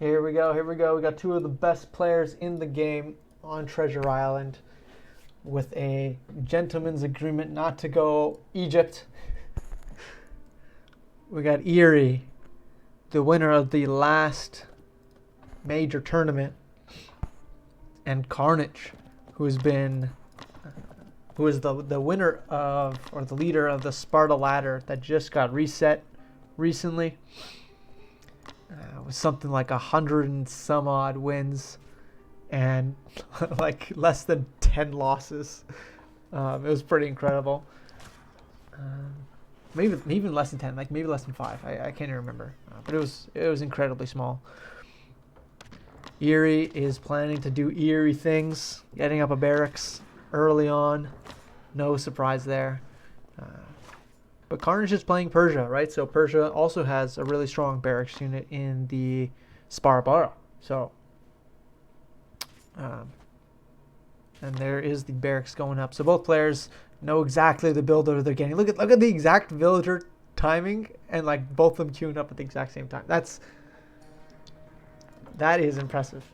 Here we go. Here we go. We got two of the best players in the game on Treasure Island with a gentleman's agreement not to go Egypt. We got Eery, the winner of the last major tournament, and Carnage, who is the winner of, or the leader of the Sparta ladder that just got reset recently. With something like 100 and some odd wins and like less than 10 losses. It was pretty incredible. Maybe even less than 10, like maybe less than 5. I can't even remember. But it was incredibly small. Eery is planning to do Eery things, getting up a barracks early on. No surprise there. But Carnage is playing Persia, right? So Persia also has a really strong barracks unit in the Sparbara. So, and there is the barracks going up. So both players know exactly the builder they're getting. Look at the exact villager timing, and like both of them queuing up at the exact same time. That is impressive.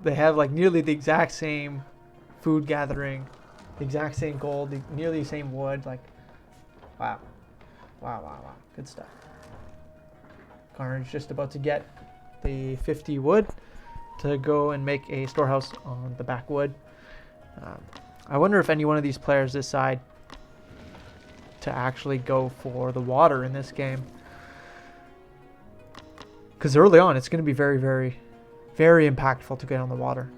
They have like nearly the exact same food gathering, the exact same gold, nearly the same wood. Like, wow. Good stuff. Carnage just about to get the 50 wood to go and make a storehouse on the backwood. I wonder if any one of these players decide to actually go for the water in this game. Because early on, it's going to be very, very, very impactful to get on the water.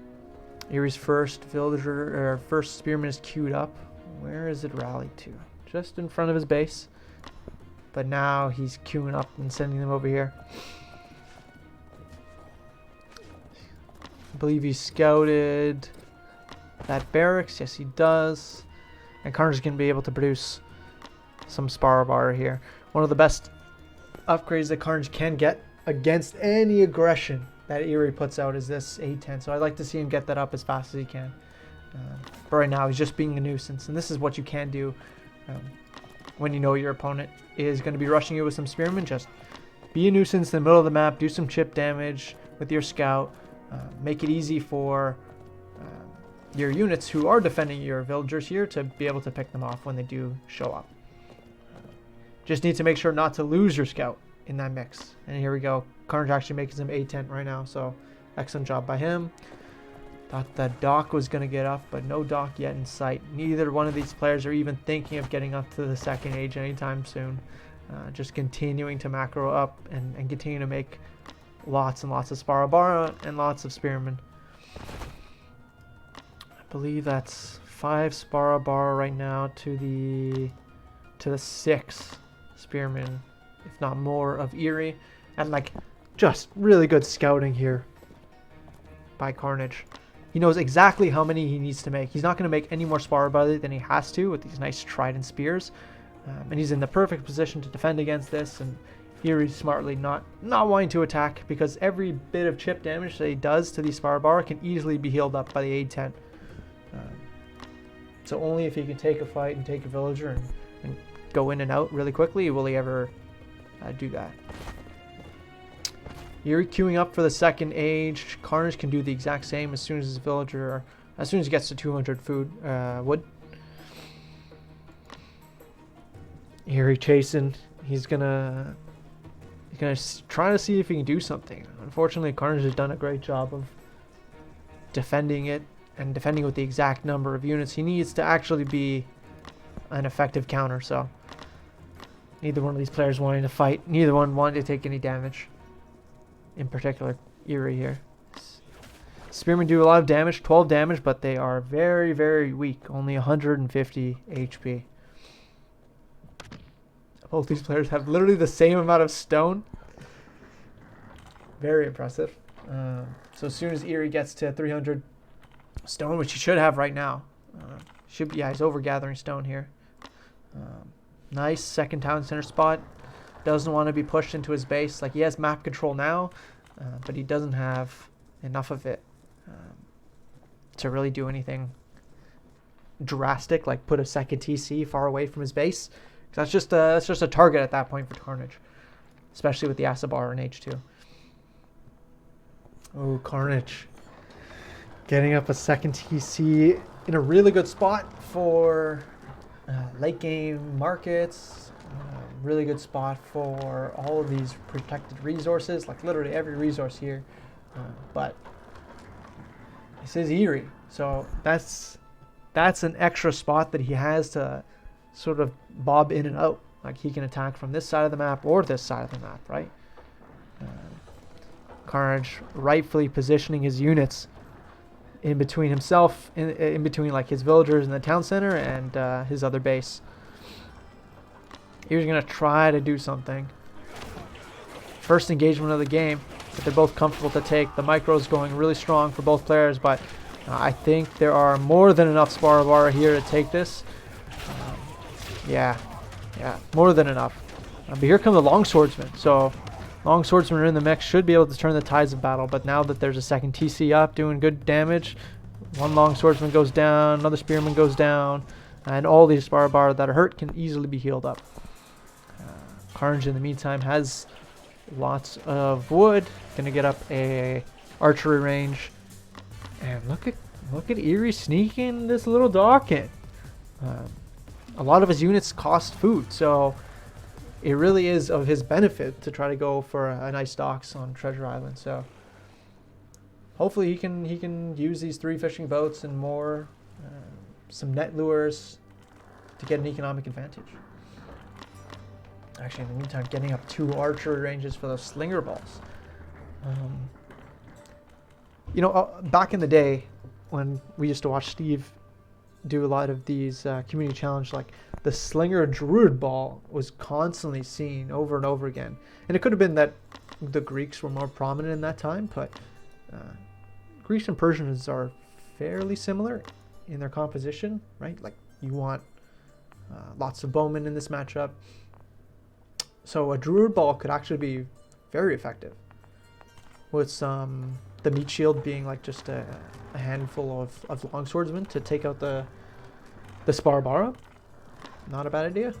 Eery's first villager, or first spearman is queued up. Where is it rallied to? Just in front of his base. But now he's queuing up and sending them over here. I believe he scouted that barracks. Yes, he does. And Carnage is going to be able to produce some Sparabar here. One of the best upgrades that Carnage can get against any aggression that Eery puts out is this A10. So I'd like to see him get that up as fast as he can. But right now he's just being a nuisance. And this is what you can do when you know your opponent is going to be rushing you with some spearmen. Just be a nuisance in the middle of the map. Do some chip damage with your scout. Make it easy for your units who are defending your villagers here to be able to pick them off when they do show up. Just need to make sure not to lose your scout in that mix. And here we go. Carnage actually making some A10 right now, so excellent job by him. Thought that dock was going to get up, but no dock yet in sight. Neither one of these players are even thinking of getting up to the second age anytime soon. Just continuing to macro up and continue to make lots and lots of Sparabara and lots of spearmen. I believe that's 5 Sparabara right now to the 6 spearmen, if not more, of Eery. And like just really good scouting here by Carnage. He knows exactly how many he needs to make. He's not going to make any more Sparbara than he has to with these nice trident spears. And he's in the perfect position to defend against this. And Eery smartly not wanting to attack, because every bit of chip damage that he does to these Sparbara can easily be healed up by the A10. So only if he can take a fight and take a villager and go in and out really quickly will he ever do that. Eery queuing up for the second age. Carnage can do the exact same as soon as his villager, as soon as he gets to 200 wood. Eery chasing. He's gonna try to see if he can do something. Unfortunately, Carnage has done a great job of defending it, and defending with the exact number of units he needs to actually be an effective counter. So neither one of these players wanting to fight. Neither one wanting to take any damage. In particular, Eery here. Spearmen do a lot of damage, 12 damage, but they are very, very weak. Only 150 HP. Both these players have literally the same amount of stone. Very impressive. So as soon as Eery gets to 300 stone, which he should have right now, should be, yeah, he's over gathering stone here. Nice second town center spot. Doesn't want to be pushed into his base. Like, he has map control now, but he doesn't have enough of it to really do anything drastic, like put a second TC far away from his base. That's just a target at that point for Carnage, especially with the Asabar in H2. Oh, Carnage. Getting up a second TC in a really good spot for late game markets. Really good spot for all of these protected resources, like literally every resource here. But this is Eery, so that's an extra spot that he has to sort of bob in and out. Like he can attack from this side of the map or this side of the map, right? Carnage rightfully positioning his units in between himself, in between like his villagers in the town center and his other base. Eery's gonna try to do something. First engagement of the game, but they're both comfortable to take. The micro's going really strong for both players, but I think there are more than enough Sparabara here to take this. Yeah, more than enough. But here come the longswordsmen. So longswordsmen are in the mix, should be able to turn the tides of battle. But now that there's a second TC up, doing good damage, one longswordsman goes down, another spearman goes down, and all these Sparabara that are hurt can easily be healed up. Carnage in the meantime has lots of wood, gonna get up a archery range, and look at Eery sneaking this little dock in. A lot of his units cost food, so it really is of his benefit to try to go for a nice docks on Treasure Island. So hopefully he can use these 3 fishing boats and more, some net lures to get an economic advantage. Actually, in the meantime, getting up 2 archery ranges for those slinger balls. You know, back in the day when we used to watch Steve do a lot of these community challenge, like the slinger druid ball was constantly seen over and over again. And it could have been that the Greeks were more prominent in that time, but Greeks and Persians are fairly similar in their composition, right? Like you want lots of bowmen in this matchup. So a druid ball could actually be very effective, with the meat shield being like just a handful of longswordsmen to take out the Sparabara. Not a bad idea.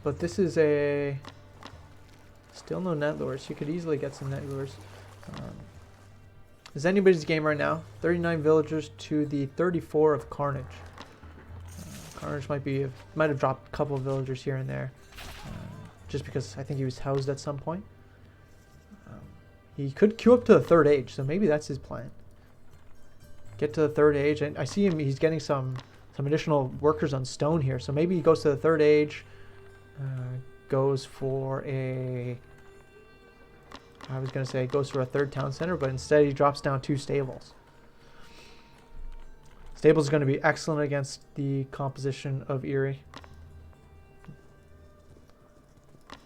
But this is still no net lures. You could easily get some net lures. Is anybody's game right now? 39 villagers to the 34 of Carnage. Carnage might have dropped a couple of villagers here and there, just because I think he was housed at some point. He could queue up to the 3rd age, so maybe that's his plan. Get to the 3rd age, and I see him. He's getting some additional workers on stone here, so maybe he goes to the 3rd age, goes for a. I was gonna say goes for a 3rd town center, but instead he drops down 2 stables. Stables is going to be excellent against the composition of Eery.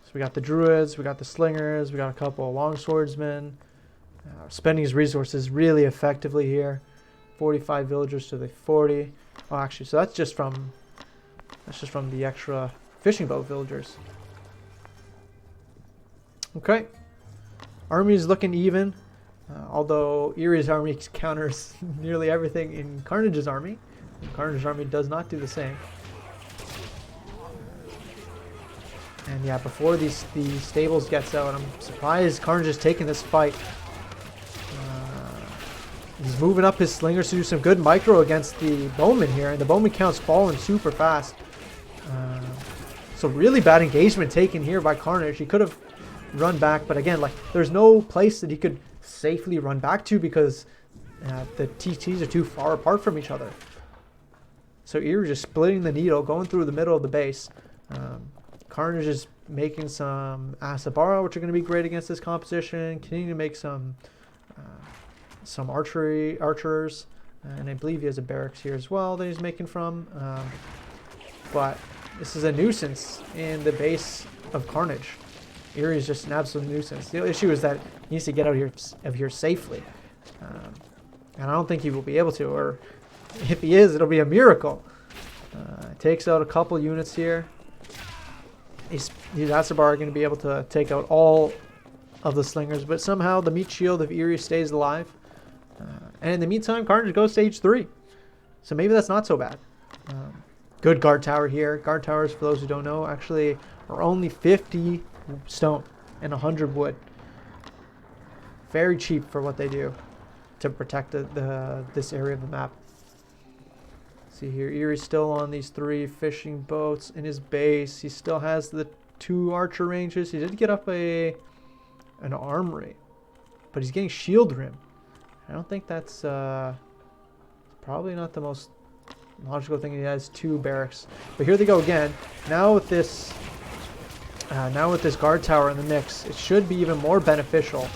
So we got the druids, we got the slingers, we got a couple of longswordsmen. Spending his resources really effectively here. 45 villagers to the 40. Oh, actually, so that's just from the extra fishing boat villagers. Okay, army is looking even. Although Eery's army counters nearly everything in Carnage's army. Carnage's army does not do the same. And yeah, before the stables gets out, I'm surprised Carnage is taking this fight. He's moving up his slingers to do some good micro against the bowman here, and the bowman count's falling super fast. So really bad engagement taken here by Carnage. He could have run back, but again, like there's no place that he could safely run back to because the TTs are too far apart from each other. So Eery just splitting the needle, going through the middle of the base. Carnage is making some Asabara, which are going to be great against this composition. Continuing to make some archers, and I believe he has a barracks here as well that he's making from. But this is a nuisance in the base of Carnage. Eery is just an absolute nuisance. The issue is that he needs to get out of here safely. And I don't think he will be able to, or if he is, it'll be a miracle. Takes out a couple units here. These Asabar are going to be able to take out all of the slingers, but somehow the meat shield of Eery stays alive. And in the meantime, Carnage goes stage 3. So maybe that's not so bad. Good guard tower here. Guard towers, for those who don't know, actually are only 50 stone and 100 wood. Very cheap for what they do to protect this area of the map. See here, Eery's still on these 3 fishing boats in his base. He still has the 2 archer ranges. He did get up an armory, but he's getting shield rim. I don't think that's probably not the most logical thing. He has 2 barracks, but here they go again. Now with this guard tower in the mix, it should be even more beneficial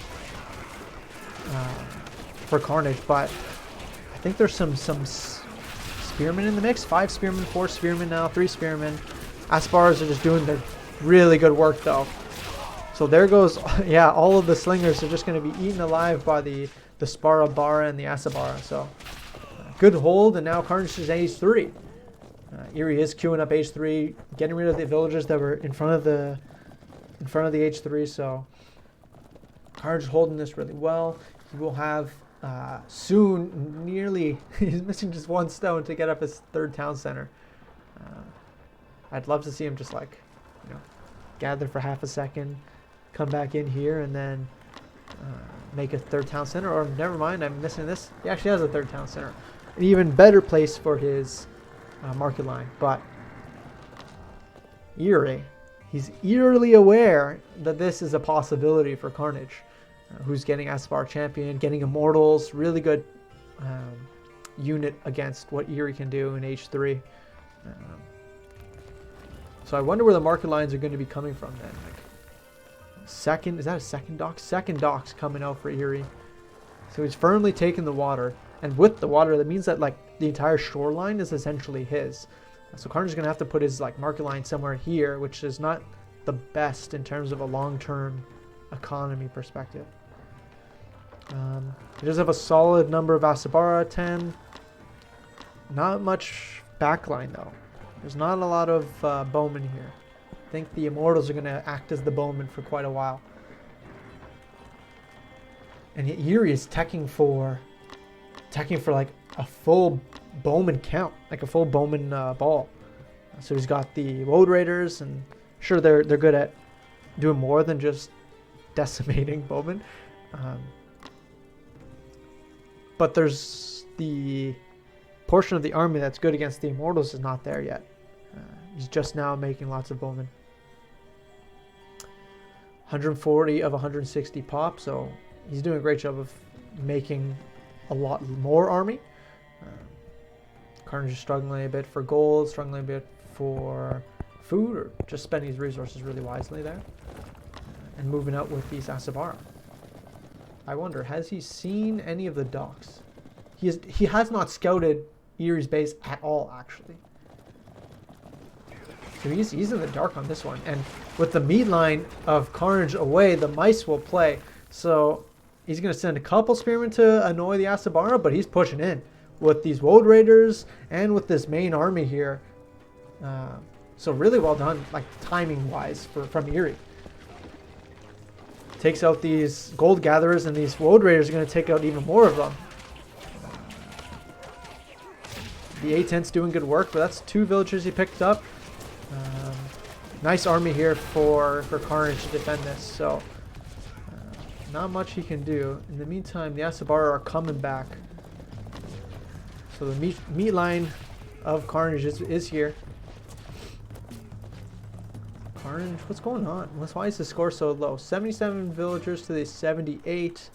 for Carnage. But I think there's some spearmen in the mix. 5 spearmen, 4 spearmen now, 3 spearmen. Asparas are just doing their really good work though. So there goes, yeah, all of the slingers are just going to be eaten alive by the Spara Bara and the Asabara. So good hold, and now Carnage is age 3. Eery is queuing up age 3, getting rid of the villagers that were in front of the age 3. So Carnage is holding this really well. He will have soon nearly, he's missing just 1 stone to get up his 3rd town center. I'd love to see him just like, you know, gather for half a second, come back in here, and then make a 3rd town center. Or never mind, I'm missing this. He actually has a 3rd town center, an even better place for his market line. But Eery, he's eerily aware that this is a possibility for Carnage, who's getting Aspar champion, getting immortals, really good unit against what Eery can do in H3. So I wonder where the market lines are going to be coming from then. Like, is that a second dock? Second dock's coming out for Eery. So he's firmly taken the water, and with the water, that means that like the entire shoreline is essentially his. So Carnage is going to have to put his like market line somewhere here, which is not the best in terms of a long-term economy perspective. He does have a solid number of Asabara, 10. Not much backline though. There's not a lot of bowmen here. I think the immortals are going to act as the bowmen for quite a while. And Eery is teching for like a full bowman count, like a full bowman ball. So he's got the Woad Raiders, and sure they're good at doing more than just decimating bowmen. But there's the portion of the army that's good against the immortals is not there yet. He's just now making lots of bowmen. 140 of 160 pop, so he's doing a great job of making a lot more army. Carnage is struggling a bit for gold, struggling a bit for food, or just spending his resources really wisely there. And moving out with these Asabara. I wonder, has he seen any of the docks? He has not scouted Eery's base at all, actually. So he's in the dark on this one. And with the meat line of Carnage away, the mice will play. So he's going to send a couple spearmen to annoy the Asabara, but he's pushing in with these Woad Raiders and with this main army here. So really well done, like timing-wise, from Eery. Takes out these gold gatherers, and these Woad Raiders are going to take out even more of them. The A-10's doing good work, but that's 2 villagers he picked up. Nice army here for Carnage to defend this, so not much he can do. In the meantime, the Asabara are coming back. So the meat line of Carnage is here. Carnage, what's going on? Why is the score so low? 77 villagers to the 78.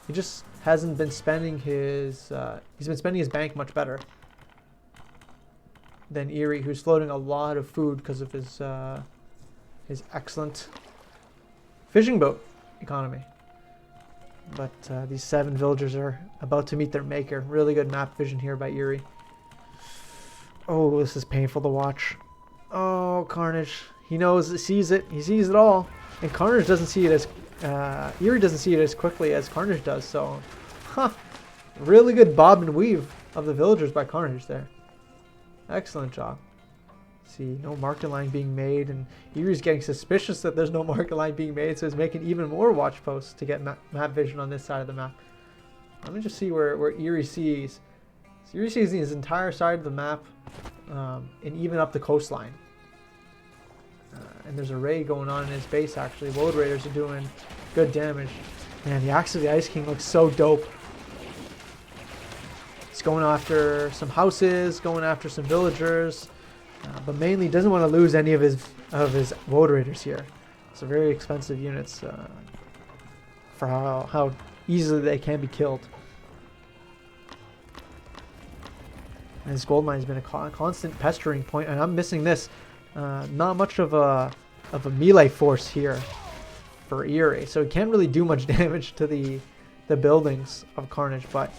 He just hasn't been spending his... he's been spending his bank much better than Eery, who's floating a lot of food because of his excellent fishing boat economy. But these 7 villagers are about to meet their maker. Really good map vision here by Eery. Oh, this is painful to watch. Oh, Carnage. He knows, sees it. He sees it all. And Carnage doesn't see it as... Eery doesn't see it as quickly as Carnage does, so... Really good bob and weave of the villagers by Carnage there. Excellent job. See, no market line being made, and Eery's getting suspicious that there's no market line being made, so he's making even more watch posts to get map vision on this side of the map. Let me just see where Eery sees. So Eery sees his entire side of the map, and even up the coastline. And there's a raid going on in his base, actually. Woad Raiders are doing good damage. Man, the Axe of the Ice King looks so dope. He's going after some houses, going after some villagers, but mainly doesn't want to lose any of his Woad Raiders here. So very expensive units for how easily they can be killed. And his gold mine has been a constant pestering point, and I'm missing this. Not much of a melee force here for Eery, so he can't really do much damage to the buildings of Carnage, but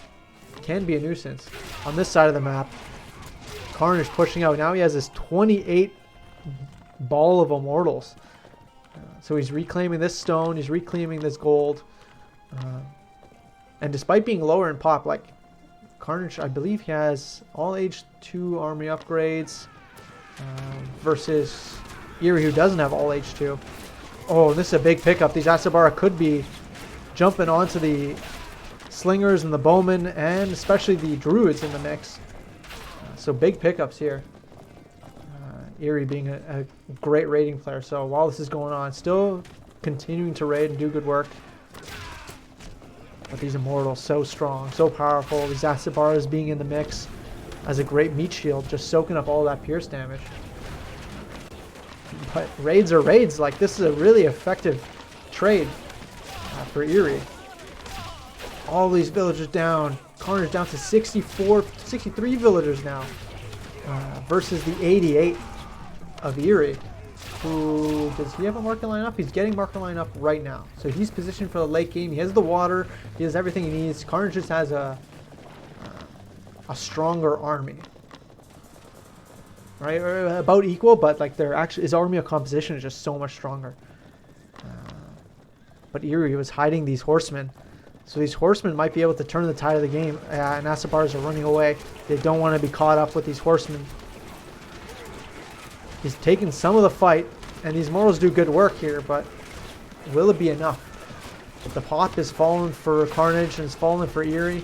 can be a nuisance. On this side of the map, Carnage pushing out. Now he has this 28 ball of immortals. So he's reclaiming this stone, he's reclaiming this gold. And despite being lower in pop, like Carnage, I believe he has all H2 army upgrades versus Eery, who doesn't have all H2. Oh, this is a big pickup. These Asabara could be jumping onto the slingers and the bowmen, and especially the druids in the mix. So big pickups here. Eery being a great raiding player. So while this is going on, still continuing to raid and do good work. But these immortals, so strong, so powerful. These Asabaras being in the mix as a great meat shield, just soaking up all that pierce damage. But raids are raids. Like, this is a really effective trade for Eery. All these villagers down. Carnage down to 63 villagers now. Versus the 88 of Eery. Who, does he have a market line up? He's getting market line up right now. So he's positioned for the late game. He has the water. He has everything he needs. Carnage just has a stronger army. Right? Or about equal, but like they're actually, his army of composition is just so much stronger. But Eery was hiding these horsemen. So these horsemen might be able to turn the tide of the game. And Asabars are running away. They don't want to be caught up with these horsemen. He's taken some of the fight, and these mortals do good work here, but will it be enough? The pop is falling for Carnage and it's falling for Eery.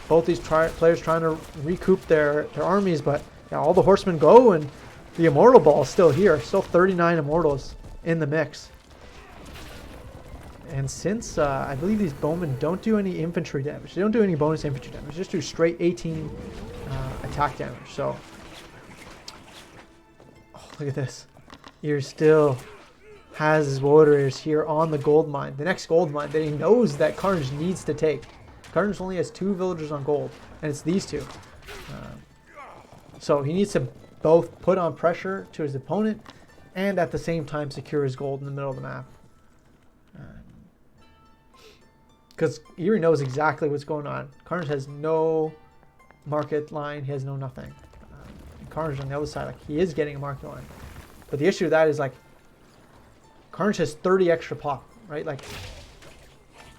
Both these players trying to recoup their armies, but yeah, all the horsemen go, and the immortal ball is still here. Still 39 immortals in the mix. And since I believe these bowmen don't do any infantry damage, they don't do any bonus infantry damage, just do straight 18 attack damage. So, oh, look at this. Eery still has his warriors here on the gold mine, the next gold mine that he knows that Carnage needs to take. Carnage only has 2 villagers on gold, and it's these 2. So he needs to both put on pressure to his opponent and at the same time secure his gold in the middle of the map. Because Eery knows exactly what's going on. Carnage has no market line. He has no nothing. Carnage on the other side, like, he is getting a market line. But the issue with that is, like, Carnage has 30 extra pop, right? Like,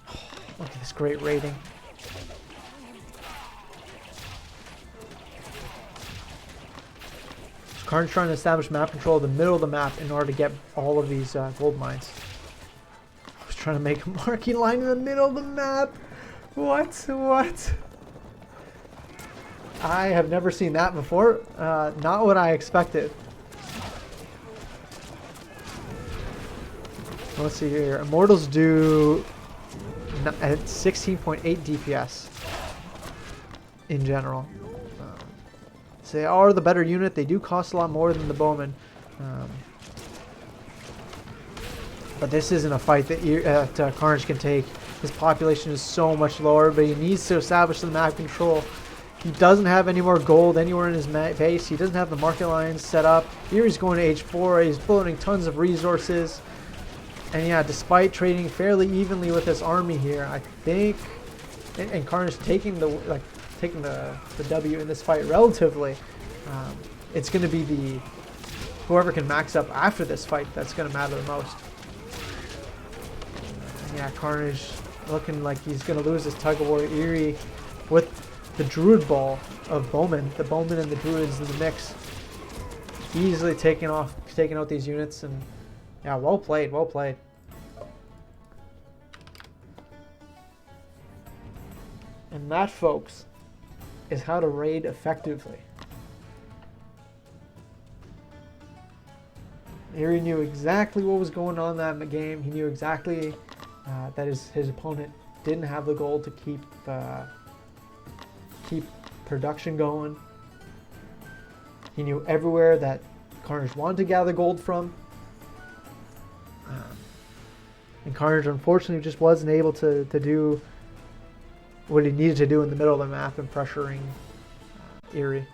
oh, look at this great rating. So Carnage trying to establish map control of the middle of the map in order to get all of these gold mines. Trying to make a marking line in the middle of the map. What? I have never seen that before. Not what I expected. Let's see here. Immortals do at 16.8 DPS in general. So they are the better unit. They do cost a lot more than the bowmen. But this isn't a fight that Carnage can take. His population is so much lower, but he needs to establish the map control. He doesn't have any more gold anywhere in his base. He doesn't have the market lines set up. Here he's going to H4. He's building tons of resources. And yeah, despite trading fairly evenly with this army here, I think, and Carnage taking the W in this fight relatively, it's going to be the whoever can max up after this fight that's going to matter the most. Yeah, Carnage looking like he's going to lose his tug of war. Eery with the druid ball of bowmen, the bowmen and the druids in the mix, easily taking out these units. And yeah, well played. And that, folks, is how to raid effectively. Eery knew exactly what was going on in that game. He knew exactly that his opponent didn't have the gold to keep production going. He knew everywhere that Carnage wanted to gather gold from. And Carnage, unfortunately, just wasn't able to do what he needed to do in the middle of the map and pressuring Eery.